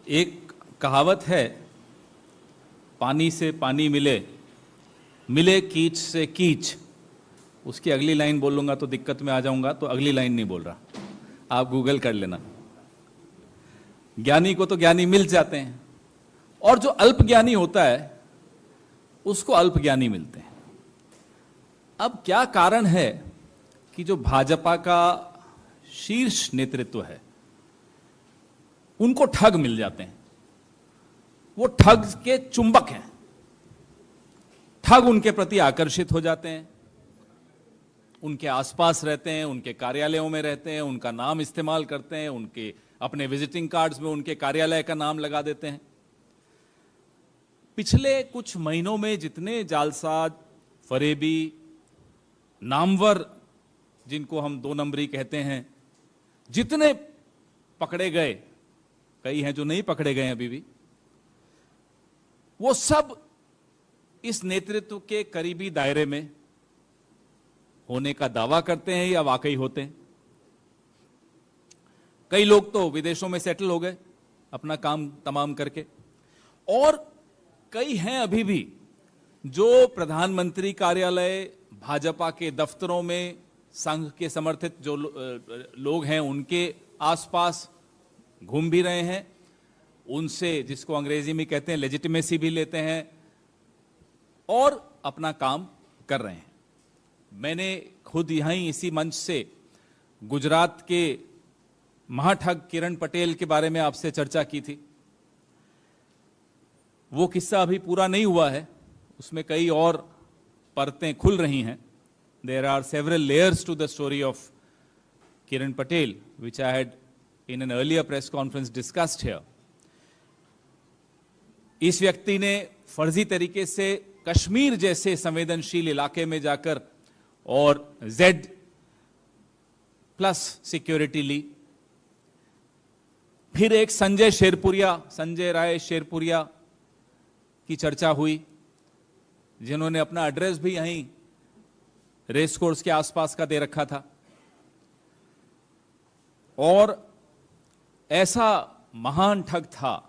एक कहावत है, पानी से पानी मिले, मिले कीच से कीच। उसकी अगली लाइन बोलूंगा तो दिक्कत में आ जाऊंगा, तो अगली लाइन नहीं बोल रहा, आप गूगल कर लेना। ज्ञानी को तो ज्ञानी मिल जाते हैं, और जो अल्प ज्ञानी होता है उसको अल्प ज्ञानी मिलते हैं। अब क्या कारण है कि जो भाजपा का शीर्ष नेतृत्व है उनको ठग मिल जाते हैं, वो ठग के चुंबक हैं, ठग उनके प्रति आकर्षित हो जाते हैं, उनके आसपास रहते हैं, उनके कार्यालयों में रहते हैं, उनका नाम इस्तेमाल करते हैं, उनके अपने विजिटिंग कार्ड्स में उनके कार्यालय का नाम लगा देते हैं। पिछले कुछ महीनों में जितने जालसाज, फरेबी, नामवर, जिनको हम 2 नंबरी कहते हैं, जितने पकड़े गए, कई हैं जो नहीं पकड़े गए अभी भी, वो सब इस नेतृत्व के करीबी दायरे में होने का दावा करते हैं या वाकई होते हैं। कई लोग तो विदेशों में सेटल हो गए अपना काम तमाम करके, और कई हैं अभी भी जो प्रधानमंत्री कार्यालय, भाजपा के दफ्तरों में, संघ के समर्थित जो लोग हैं उनके आसपास घूम भी रहे हैं, उनसे, जिसको अंग्रेजी में कहते हैं, लेजिटिमेसी भी लेते हैं और अपना काम कर रहे हैं। मैंने खुद यहीं इसी मंच से गुजरात के महाठग किरण पटेल के बारे में आपसे चर्चा की थी। वो किस्सा अभी पूरा नहीं हुआ है, उसमें कई और परतें खुल रही हैं। There are several layers to the story of Kiran Patel, which I had in an earlier press conference discussed here. इस व्यक्ति ने फर्जी तरीके से कश्मीर जैसे संवेदनशील इलाके में जाकर और Z+ सिक्योरिटी ली। फिर एक संजय राय शेरपुरिया की चर्चा हुई, जिन्होंने अपना एड्रेस भी यहीं रेस कोर्स के आसपास का दे रखा था। और ऐसा महान ठग था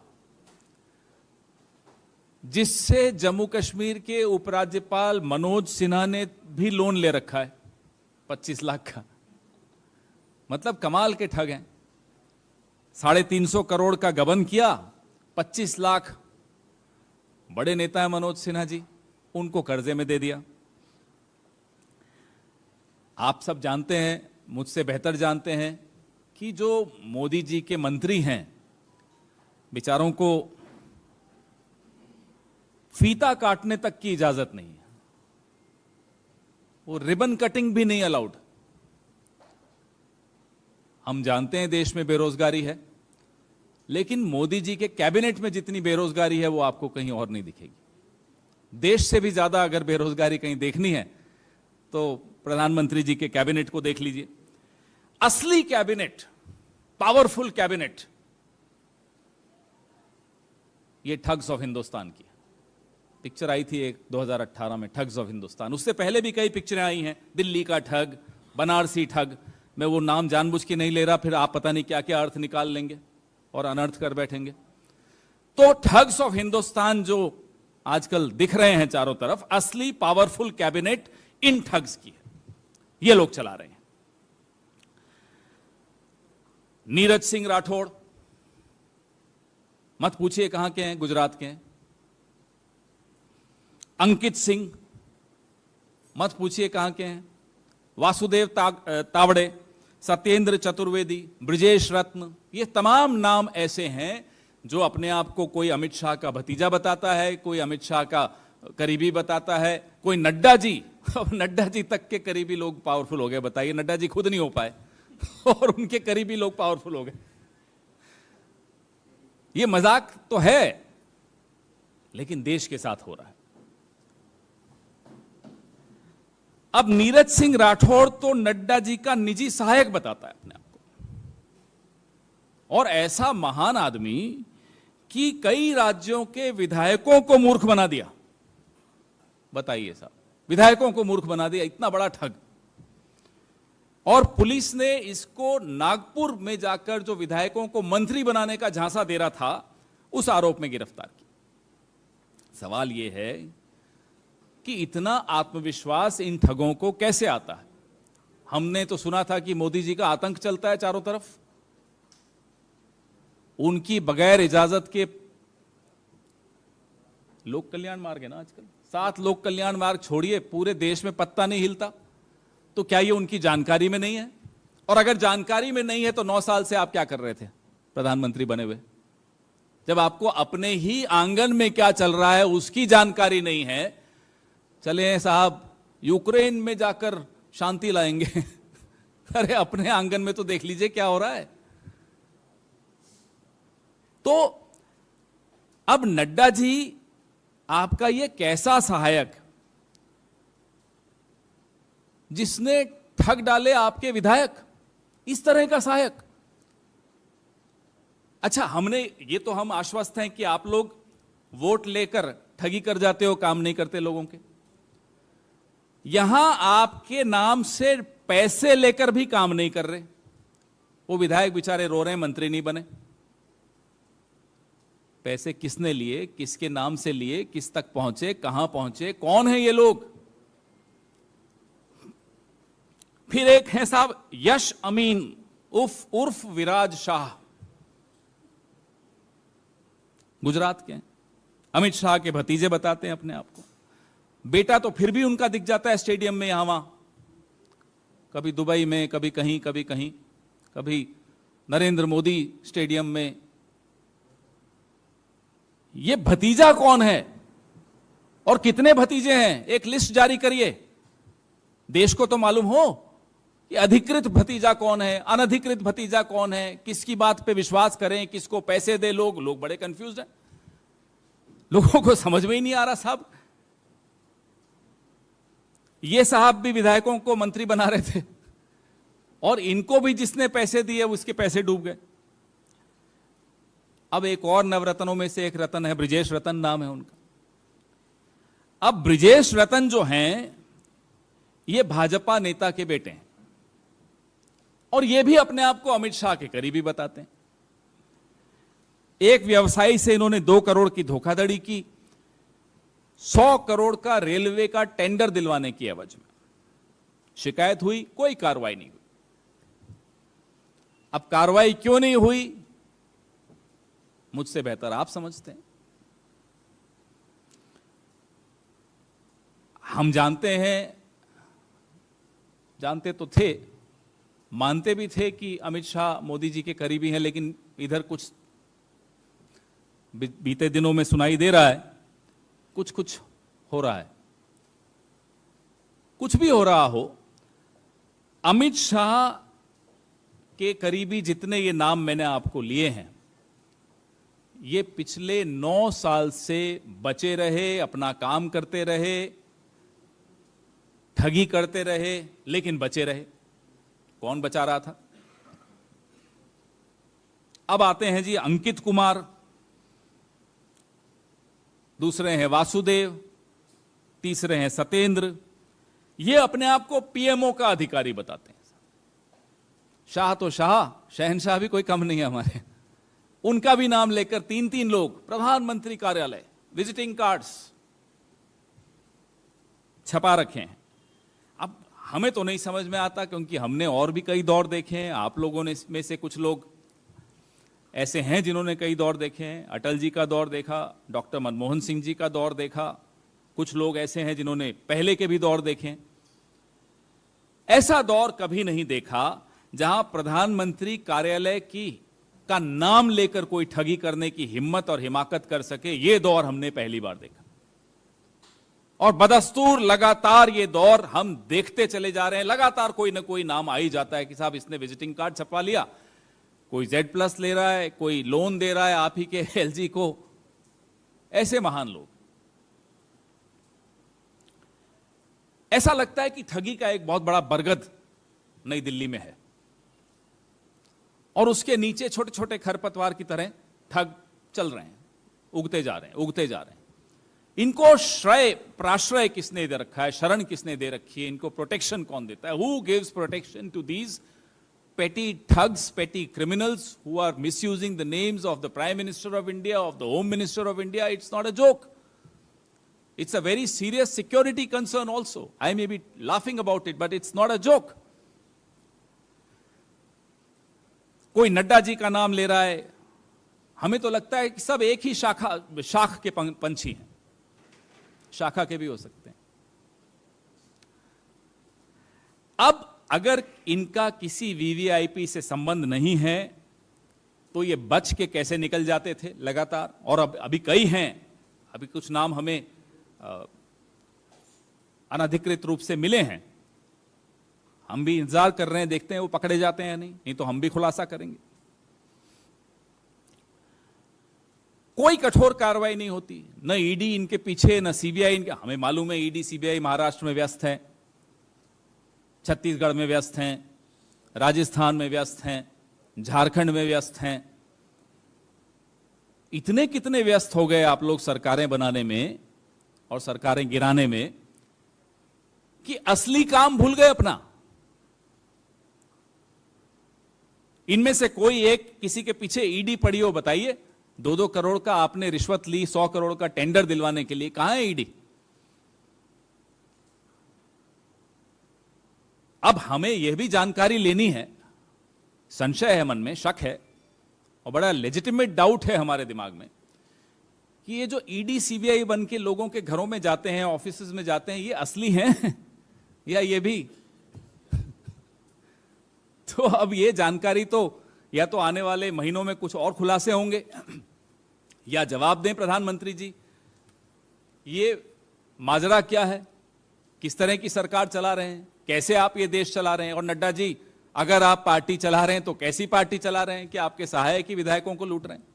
जिससे जम्मू कश्मीर के उपराज्यपाल मनोज सिन्हा ने भी लोन ले रखा है 25 लाख का। मतलब कमाल के ठग हैं। 350 करोड़ का गबन किया, 25 लाख, बड़े नेता है मनोज सिन्हा जी, उनको कर्जे में दे दिया। आप सब जानते हैं, मुझसे बेहतर जानते हैं कि जो मोदी जी के मंत्री हैं, बेचारों को फीता काटने तक की इजाजत नहीं है, वो रिबन कटिंग भी नहीं अलाउड। हम जानते हैं देश में बेरोजगारी है, लेकिन मोदी जी के कैबिनेट में जितनी बेरोजगारी है वो आपको कहीं और नहीं दिखेगी। देश से भी ज्यादा अगर बेरोजगारी कहीं देखनी है तो प्रधानमंत्री जी के कैबिनेट को देख लीजिए। असली कैबिनेट, पावरफुल कैबिनेट, ये ठग्स ऑफ हिंदुस्तान की पिक्चर आई थी एक 2018 में, ठग्स ऑफ हिंदुस्तान। उससे पहले भी कई पिक्चरें आई हैं, दिल्ली का ठग, बनारसी ठग। मैं वो नाम जानबूझ के नहीं ले रहा, फिर आप पता नहीं क्या क्या अर्थ निकाल लेंगे और अनर्थ कर बैठेंगे। तो ठग्स ऑफ हिंदुस्तान जो आजकल दिख रहे हैं चारों तरफ, असली पावरफुल कैबिनेट इन ठग्स की है, ये लोग चला रहे हैं। नीरज सिंह राठौड़, मत पूछिए कहां के हैं, गुजरात के हैं। अंकित सिंह, मत पूछिए कहां के हैं। वासुदेव तावड़े, सत्येंद्र चतुर्वेदी, ब्रिजेश रत्न, ये तमाम नाम ऐसे हैं जो अपने आप को कोई अमित शाह का भतीजा बताता है, कोई अमित शाह का करीबी बताता है, कोई नड्डा जी। अब नड्डा जी तक के करीबी लोग पावरफुल हो गए, बताइए। नड्डा जी खुद नहीं हो पाए और उनके करीबी लोग पावरफुल हो गए। ये मजाक तो है, लेकिन देश के साथ हो रहा है। अब नीरज सिंह राठौड़ तो नड्डा जी का निजी सहायक बताता है अपने आप को, और ऐसा महान आदमी कि कई राज्यों के विधायकों को मूर्ख बना दिया। बताइए साहब, विधायकों को मूर्ख बना दिया, इतना बड़ा ठग। और पुलिस ने इसको नागपुर में जाकर जो विधायकों को मंत्री बनाने का झांसा दे रहा था, उस आरोप में गिरफ्तार किया। सवाल यह है कि इतना आत्मविश्वास इन ठगों को कैसे आता है? हमने तो सुना था कि मोदी जी का आतंक चलता है चारों तरफ, उनकी बगैर इजाजत के लोक कल्याण मार्ग है ना आजकल, 7 लोक कल्याण मार्ग छोड़िए, पूरे देश में पत्ता नहीं हिलता। तो क्या ये उनकी जानकारी में नहीं है? और अगर जानकारी में नहीं है तो 9 साल से आप क्या कर रहे थे प्रधानमंत्री बने हुए, जब आपको अपने ही आंगन में क्या चल रहा है उसकी जानकारी नहीं है? चले साहब यूक्रेन में जाकर शांति लाएंगे अरे अपने आंगन में तो देख लीजिए क्या हो रहा है। तो अब नड्डा जी आपका ये कैसा सहायक जिसने ठग डाले आपके विधायक, इस तरह का सहायक? अच्छा, हमने ये तो हम आश्वस्त हैं कि आप लोग वोट लेकर ठगी कर जाते हो, काम नहीं करते लोगों के। यहां आपके नाम से पैसे लेकर भी काम नहीं कर रहे, वो विधायक बेचारे रो रहे हैं मंत्री नहीं बने। पैसे किसने लिए, किसके नाम से लिए, किस तक पहुंचे, कहां पहुंचे, कौन है ये लोग? फिर एक है साहब यश अमीन उर्फ विराज शाह, गुजरात के, अमित शाह के भतीजे बताते हैं अपने आप को। बेटा तो फिर भी उनका दिख जाता है स्टेडियम में यहां वहां, कभी दुबई में, कभी कहीं, कभी कहीं, कभी नरेंद्र मोदी स्टेडियम में। ये भतीजा कौन है और कितने भतीजे हैं? एक लिस्ट जारी करिए, देश को तो मालूम हो कि अधिकृत भतीजा कौन है, अनधिकृत भतीजा कौन है, किसकी बात पे विश्वास करें, किसको पैसे दे। लोग बड़े कंफ्यूज हैं, लोगों को समझ में ही नहीं आ रहा साहब। ये साहब भी विधायकों को मंत्री बना रहे थे और इनको भी जिसने पैसे दिए उसके पैसे डूब गए। अब एक और नवरत्नों में से एक रतन है, ब्रिजेश रतन नाम है उनका। अब ब्रिजेश रतन जो हैं ये भाजपा नेता के बेटे हैं और ये भी अपने आप को अमित शाह के करीबी बताते हैं। एक व्यवसायी से इन्होंने 2 करोड़ की धोखाधड़ी की, 100 करोड़ का रेलवे का टेंडर दिलवाने की एवज में। शिकायत हुई, कोई कार्रवाई नहीं हुई। अब कार्रवाई क्यों नहीं हुई, मुझसे बेहतर आप समझते हैं। हम जानते हैं, जानते तो थे, मानते भी थे कि अमित शाह मोदी जी के करीबी हैं, लेकिन इधर कुछ बीते दिनों में सुनाई दे रहा है, कुछ हो रहा है। कुछ भी हो रहा हो, अमित शाह के करीबी जितने ये नाम मैंने आपको लिए हैं, ये पिछले 9 साल से बचे रहे, अपना काम करते रहे, ठगी करते रहे, लेकिन बचे रहे। कौन बचा रहा था? अब आते हैं जी अंकित कुमार, दूसरे हैं वासुदेव, तीसरे हैं सत्येंद्र। ये अपने आप को पीएमओ का अधिकारी बताते हैं। शाह तो शाह, शहनशाह भी कोई कम नहीं है हमारे। उनका भी नाम लेकर 3-3 लोग प्रधानमंत्री कार्यालय विजिटिंग कार्ड्स छपा रखे हैं। अब हमें तो नहीं समझ में आता, क्योंकि हमने और भी कई दौर देखे हैं। आप लोगों ने में से कुछ लोग ऐसे हैं जिन्होंने कई दौर देखे हैं। अटल जी का दौर देखा, डॉक्टर मनमोहन सिंह जी का दौर देखा, कुछ लोग ऐसे हैं जिन्होंने पहले के भी दौर देखे। ऐसा दौर कभी नहीं देखा जहां प्रधानमंत्री कार्यालय का नाम लेकर कोई ठगी करने की हिम्मत और हिमाकत कर सके। ये दौर हमने पहली बार देखा और बदस्तूर लगातार ये दौर हम देखते चले जा रहे हैं। लगातार कोई ना कोई नाम आ ही जाता है कि साहब इसने विजिटिंग कार्ड छपवा लिया, कोई Z+ ले रहा है, कोई लोन दे रहा है आप ही के LG को। ऐसे महान लोग। ऐसा लगता है कि ठगी का एक बहुत बड़ा बरगद नई दिल्ली में है और उसके नीचे छोटे छोटे खरपतवार की तरह ठग चल रहे हैं, उगते जा रहे हैं, उगते जा रहे हैं। इनको श्रय प्राश्रय किसने दे रखा है, शरण किसने दे रखी है, इनको प्रोटेक्शन कौन देता है? Who gives protection to these petty thugs, petty criminals who are misusing the names of the Prime Minister of India, of the Home Minister of India. It's not a joke. It's a very serious security concern also. I may be laughing about it, but it's not a joke. कोई नड्डा जी का नाम ले रहा है, हमें तो लगता है कि सब एक ही शाख के पंछी हैं, शाखा के भी हो सकते हैं। अब अगर इनका किसी वीवीआईपी से संबंध नहीं है तो ये बच के कैसे निकल जाते थे लगातार, और अब अभी कई हैं, अभी कुछ नाम हमें अनधिकृत रूप से मिले हैं, हम भी इंतजार कर रहे हैं, देखते हैं वो पकड़े जाते हैं या नहीं तो हम भी खुलासा करेंगे। कोई कठोर कार्रवाई नहीं होती, न ईडी इनके पीछे, न सीबीआई इनके, हमें मालूम है ईडी सीबीआई महाराष्ट्र में व्यस्त है, छत्तीसगढ़ में व्यस्त हैं, राजस्थान में व्यस्त हैं, झारखंड में व्यस्त हैं। इतने कितने व्यस्त हो गए आप लोग सरकारें बनाने में और सरकारें गिराने में कि असली काम भूल गए अपना। इनमें से कोई एक किसी के पीछे ईडी पड़ी हो, बताइए 2-2 करोड़ का आपने रिश्वत ली, 100 करोड़ का टेंडर दिलवाने के लिए, कहां है ईडी? अब हमें यह भी जानकारी लेनी है, संशय है मन में, शक है और बड़ा लेजिटिमेट डाउट है हमारे दिमाग में कि ये जो ईडी सीबीआई बन के लोगों के घरों में जाते हैं, ऑफिसेज में जाते हैं, ये असली हैं या ये भी तो अब ये जानकारी तो या तो आने वाले महीनों में कुछ और खुलासे होंगे या जवाब दें प्रधानमंत्री जी, ये माजरा क्या है, किस तरह की सरकार चला रहे हैं, कैसे आप ये देश चला रहे हैं। और नड्डा जी, अगर आप पार्टी चला रहे हैं तो कैसी पार्टी चला रहे हैं कि आपके सहायक ही विधायकों को लूट रहे हैं?